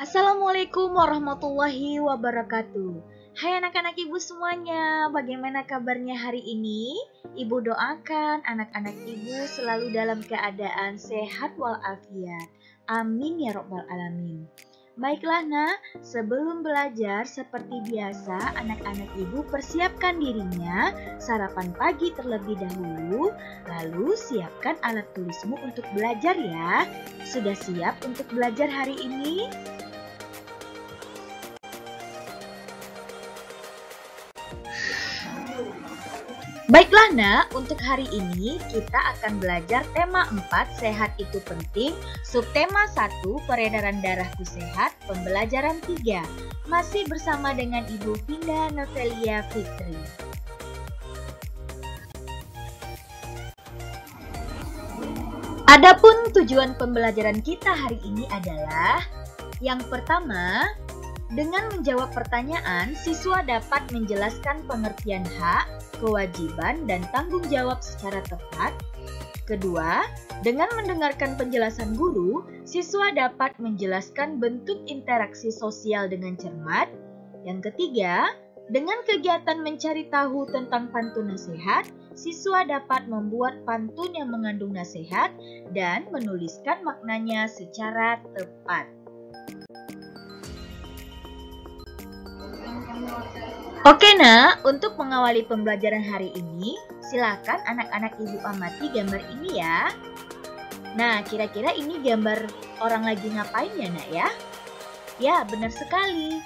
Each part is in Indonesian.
Assalamualaikum warahmatullahi wabarakatuh. Hai anak-anak ibu semuanya, bagaimana kabarnya hari ini? Ibu doakan anak-anak ibu selalu dalam keadaan sehat walafiat. Amin ya robbal alamin. Baiklah nak, sebelum belajar seperti biasa anak-anak ibu persiapkan dirinya, sarapan pagi terlebih dahulu, lalu siapkan alat tulismu untuk belajar ya. Sudah siap untuk belajar hari ini? Baiklah nak, untuk hari ini kita akan belajar tema 4, sehat itu penting, subtema 1, peredaran darahku sehat, pembelajaran 3. Masih bersama dengan Ibu Vinda Novelia Fitri. Adapun tujuan pembelajaran kita hari ini adalah yang pertama, dengan menjawab pertanyaan, siswa dapat menjelaskan pengertian hak, kewajiban, dan tanggung jawab secara tepat. Kedua, dengan mendengarkan penjelasan guru, siswa dapat menjelaskan bentuk interaksi sosial dengan cermat. Yang ketiga, dengan kegiatan mencari tahu tentang pantun nasihat, siswa dapat membuat pantun yang mengandung nasihat dan menuliskan maknanya secara tepat. Oke nak, untuk mengawali pembelajaran hari ini, silakan anak-anak ibu amati gambar ini ya. Nah, kira-kira ini gambar orang lagi ngapain ya nak ya? Ya, benar sekali.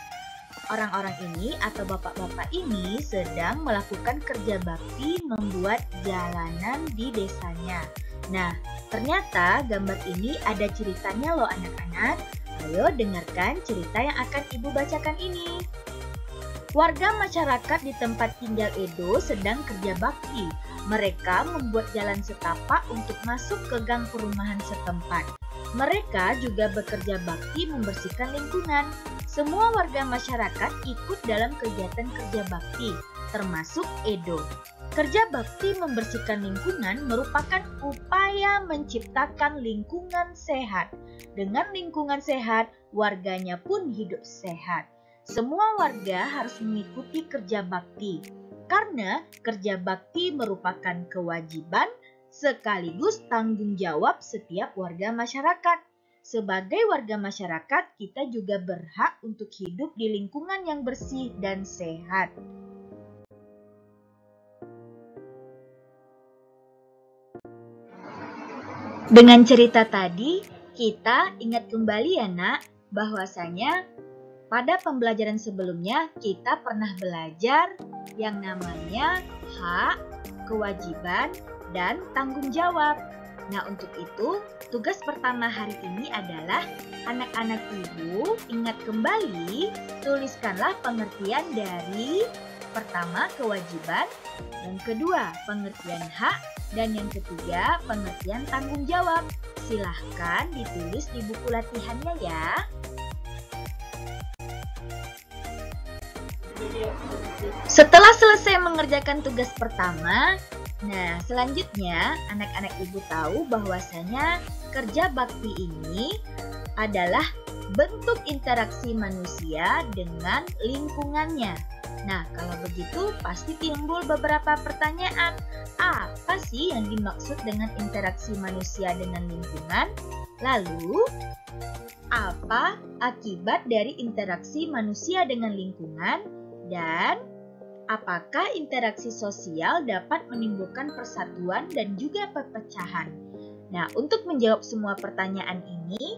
Orang-orang ini atau bapak-bapak ini sedang melakukan kerja bakti membuat jalanan di desanya. Nah, ternyata gambar ini ada ceritanya loh anak-anak. Ayo dengarkan cerita yang akan ibu bacakan ini. Warga masyarakat di tempat tinggal Edo sedang kerja bakti. Mereka membuat jalan setapak untuk masuk ke gang perumahan setempat. Mereka juga bekerja bakti membersihkan lingkungan. Semua warga masyarakat ikut dalam kegiatan kerja bakti, termasuk Edo. Kerja bakti membersihkan lingkungan merupakan upaya menciptakan lingkungan sehat. Dengan lingkungan sehat, warganya pun hidup sehat. Semua warga harus mengikuti kerja bakti, karena kerja bakti merupakan kewajiban sekaligus tanggung jawab setiap warga masyarakat. Sebagai warga masyarakat, kita juga berhak untuk hidup di lingkungan yang bersih dan sehat. Dengan cerita tadi, kita ingat kembali ya nak, bahwasanya pada pembelajaran sebelumnya kita pernah belajar yang namanya hak, kewajiban, dan tanggung jawab. Nah, untuk itu tugas pertama hari ini adalah anak-anak ibu ingat kembali, tuliskanlah pengertian dari pertama kewajiban, yang kedua pengertian hak, dan yang ketiga pengertian tanggung jawab. Silahkan ditulis di buku latihannya ya. Setelah selesai mengerjakan tugas pertama, nah selanjutnya anak-anak ibu tahu bahwasanya kerja bakti ini adalah bentuk interaksi manusia dengan lingkungannya. Nah, kalau begitu pasti timbul beberapa pertanyaan. Apa sih yang dimaksud dengan interaksi manusia dengan lingkungan? Lalu, apa akibat dari interaksi manusia dengan lingkungan? Dan apakah interaksi sosial dapat menimbulkan persatuan dan juga perpecahan? Nah, untuk menjawab semua pertanyaan ini,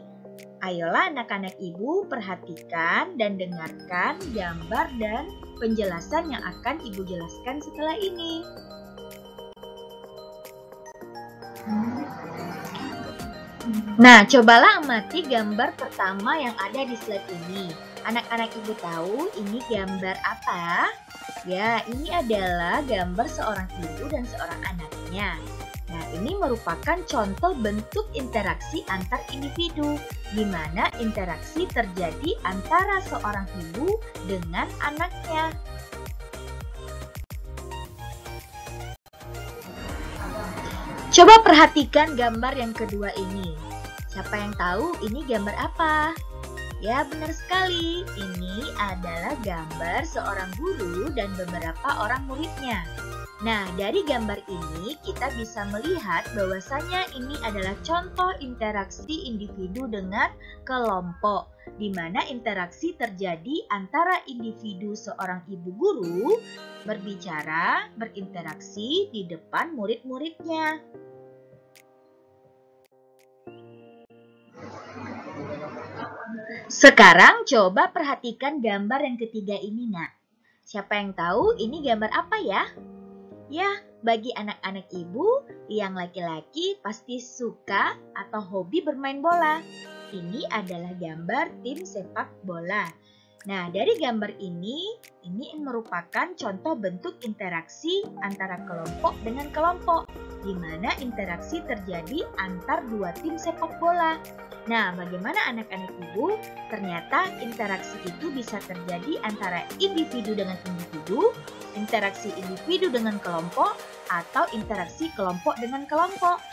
ayolah anak-anak ibu perhatikan dan dengarkan gambar dan penjelasan yang akan ibu jelaskan setelah ini. Nah, cobalah amati gambar pertama yang ada di slide ini. Anak-anak ibu tahu ini gambar apa? Ya, ini adalah gambar seorang ibu dan seorang anaknya. Nah, ini merupakan contoh bentuk interaksi antar individu, di mana interaksi terjadi antara seorang ibu dengan anaknya. Coba perhatikan gambar yang kedua ini. Siapa yang tahu ini gambar apa? Ya, benar sekali. Ini adalah gambar seorang guru dan beberapa orang muridnya. Nah, dari gambar ini kita bisa melihat bahwasanya ini adalah contoh interaksi individu dengan kelompok, di mana interaksi terjadi antara individu seorang ibu guru berbicara, berinteraksi di depan murid-muridnya. Sekarang coba perhatikan gambar yang ketiga ini, Nak. Siapa yang tahu ini gambar apa ya? Ya, bagi anak-anak ibu yang laki-laki pasti suka atau hobi bermain bola. Ini adalah gambar tim sepak bola. Nah, dari gambar ini merupakan contoh bentuk interaksi antara kelompok dengan kelompok, di mana interaksi terjadi antar dua tim sepak bola. Nah, bagaimana anak-anak ibu? Ternyata interaksi itu bisa terjadi antara individu dengan individu, interaksi individu dengan kelompok, atau interaksi kelompok dengan kelompok.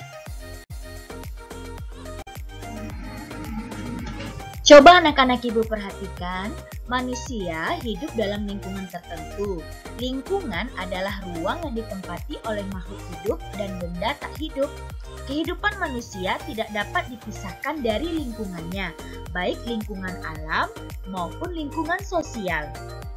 Coba anak-anak ibu perhatikan, manusia hidup dalam lingkungan tertentu. Lingkungan adalah ruang yang ditempati oleh makhluk hidup dan benda tak hidup. Kehidupan manusia tidak dapat dipisahkan dari lingkungannya, baik lingkungan alam maupun lingkungan sosial.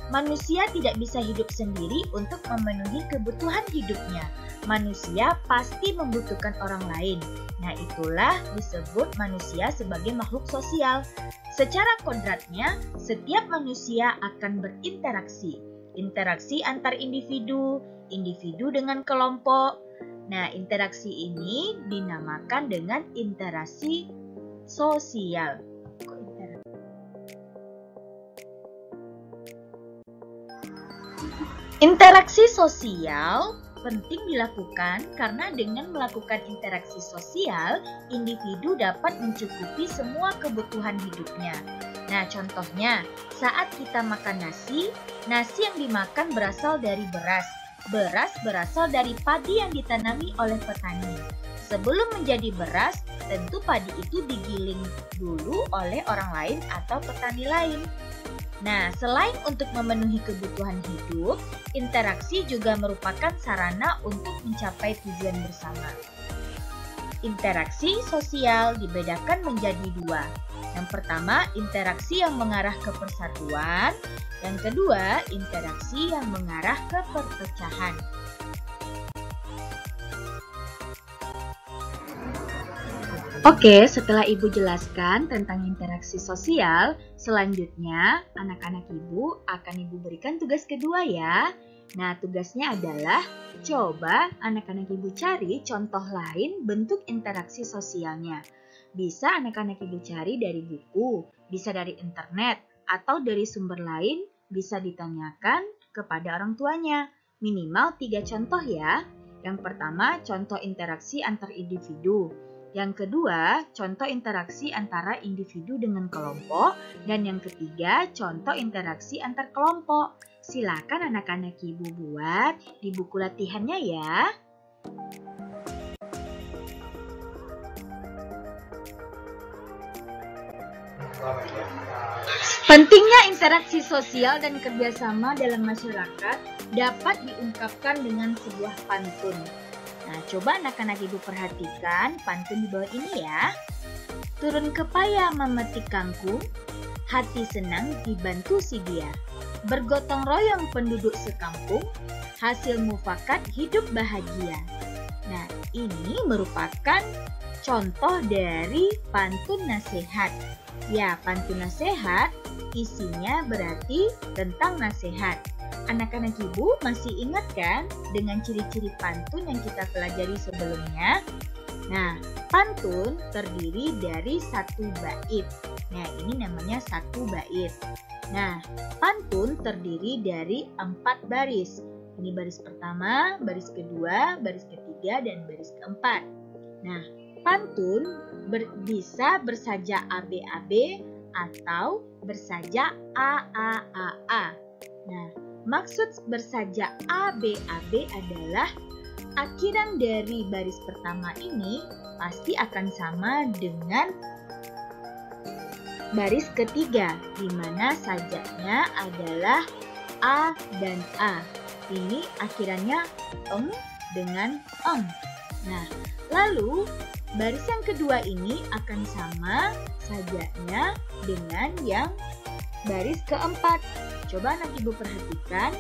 Manusia tidak bisa hidup sendiri untuk memenuhi kebutuhan hidupnya. Manusia pasti membutuhkan orang lain. Nah, itulah disebut manusia sebagai makhluk sosial. Secara kodratnya, setiap manusia akan berinteraksi. Interaksi antar individu, individu dengan kelompok. Nah, interaksi ini dinamakan dengan interaksi sosial. Interaksi sosial penting dilakukan karena dengan melakukan interaksi sosial, individu dapat mencukupi semua kebutuhan hidupnya. Nah, contohnya, saat kita makan nasi yang dimakan berasal dari beras. Beras berasal dari padi yang ditanami oleh petani. Sebelum menjadi beras, tentu padi itu digiling dulu oleh orang lain atau petani lain. Nah, selain untuk memenuhi kebutuhan hidup, interaksi juga merupakan sarana untuk mencapai tujuan bersama. Interaksi sosial dibedakan menjadi dua. Yang pertama, interaksi yang mengarah ke persatuan. Yang kedua, interaksi yang mengarah ke perpecahan. Oke, setelah Ibu jelaskan tentang interaksi sosial, selanjutnya anak-anak Ibu akan Ibu berikan tugas kedua ya. Nah, tugasnya adalah coba anak-anak Ibu cari contoh lain bentuk interaksi sosialnya. Bisa anak-anak Ibu cari dari buku, bisa dari internet, atau dari sumber lain, bisa ditanyakan kepada orang tuanya. Minimal 3 contoh ya. Yang pertama, contoh interaksi antar individu. Yang kedua, contoh interaksi antara individu dengan kelompok. Dan yang ketiga, contoh interaksi antar kelompok. Silakan anak-anak Ibu buat di buku latihannya ya. Pentingnya interaksi sosial dan kerjasama dalam masyarakat dapat diungkapkan dengan sebuah pantun. Nah, coba anak-anak Ibu perhatikan pantun di bawah ini ya. Turun ke payah memetik kangkung, hati senang dibantu si dia. Bergotong royong penduduk sekampung, hasil mufakat hidup bahagia. Nah, ini merupakan contoh dari pantun nasihat. Ya, pantun nasihat isinya berarti tentang nasihat. Anak-anak Ibu masih ingat kan dengan ciri-ciri pantun yang kita pelajari sebelumnya? Nah, pantun terdiri dari 1 bait. Nah, ini namanya 1 bait. Nah, pantun terdiri dari 4 baris. Ini baris pertama, baris kedua, baris ketiga, dan baris keempat. Nah, pantun bisa bersajak ABAB atau bersajak AAAA. Nah, maksud bersajak ABAB adalah akhiran dari baris pertama ini pasti akan sama dengan baris ketiga, di mana sajaknya adalah A dan A. Ini akhirannya eng dengan eng. Nah, lalu baris yang kedua ini akan sama sajaknya dengan yang baris keempat. Coba anak ibu perhatikan,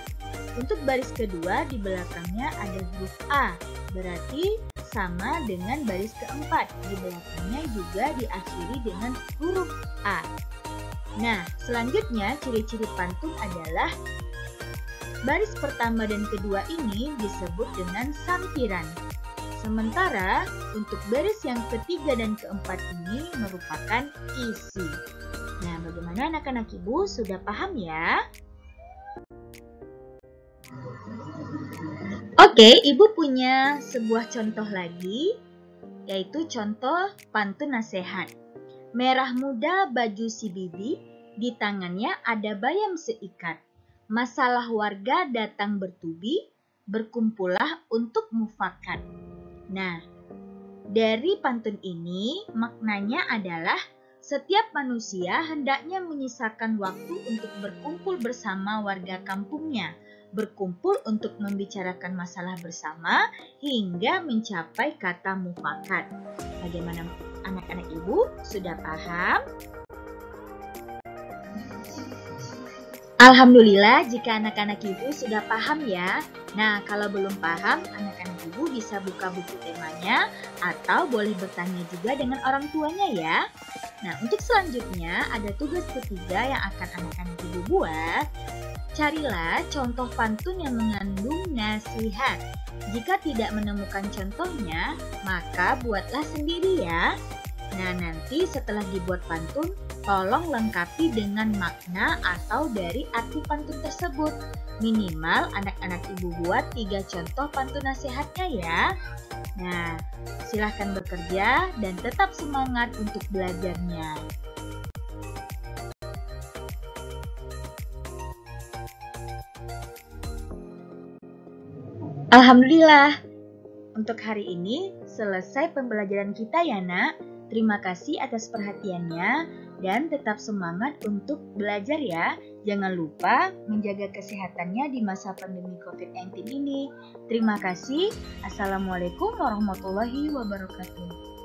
untuk baris kedua di belakangnya ada huruf A, berarti sama dengan baris keempat. Di belakangnya juga diakhiri dengan huruf A. Nah, selanjutnya ciri-ciri pantun adalah baris pertama dan kedua ini disebut dengan sampiran. Sementara untuk baris yang ketiga dan keempat ini merupakan isi. Nah, bagaimana anak-anak ibu sudah paham ya? Oke, ibu punya sebuah contoh lagi, yaitu contoh pantun nasihat. Merah muda baju si bibi, di tangannya ada bayam seikat. Masalah warga datang bertubi, berkumpullah untuk mufakat. Nah, dari pantun ini maknanya adalah setiap manusia hendaknya menyisakan waktu untuk berkumpul bersama warga kampungnya, berkumpul untuk membicarakan masalah bersama hingga mencapai kata mufakat. Bagaimana anak-anak ibu? Sudah paham? Alhamdulillah jika anak-anak ibu sudah paham ya. Nah, kalau belum paham, anak-anak ibu bisa buka buku temanya atau boleh bertanya juga dengan orang tuanya ya. Nah, untuk selanjutnya ada tugas ketiga yang akan anak-anak ibu buat. Carilah contoh pantun yang mengandung nasihat. Jika tidak menemukan contohnya, maka buatlah sendiri ya. Nah, nanti setelah dibuat pantun, tolong lengkapi dengan makna atau dari arti pantun tersebut. Minimal anak-anak ibu buat 3 contoh pantun nasihatnya ya. Nah, silahkan bekerja dan tetap semangat untuk belajarnya. Alhamdulillah, untuk hari ini selesai pembelajaran kita ya nak. Terima kasih atas perhatiannya dan tetap semangat untuk belajar ya. Jangan lupa menjaga kesehatannya di masa pandemi COVID-19 ini. Terima kasih. Assalamualaikum warahmatullahi wabarakatuh.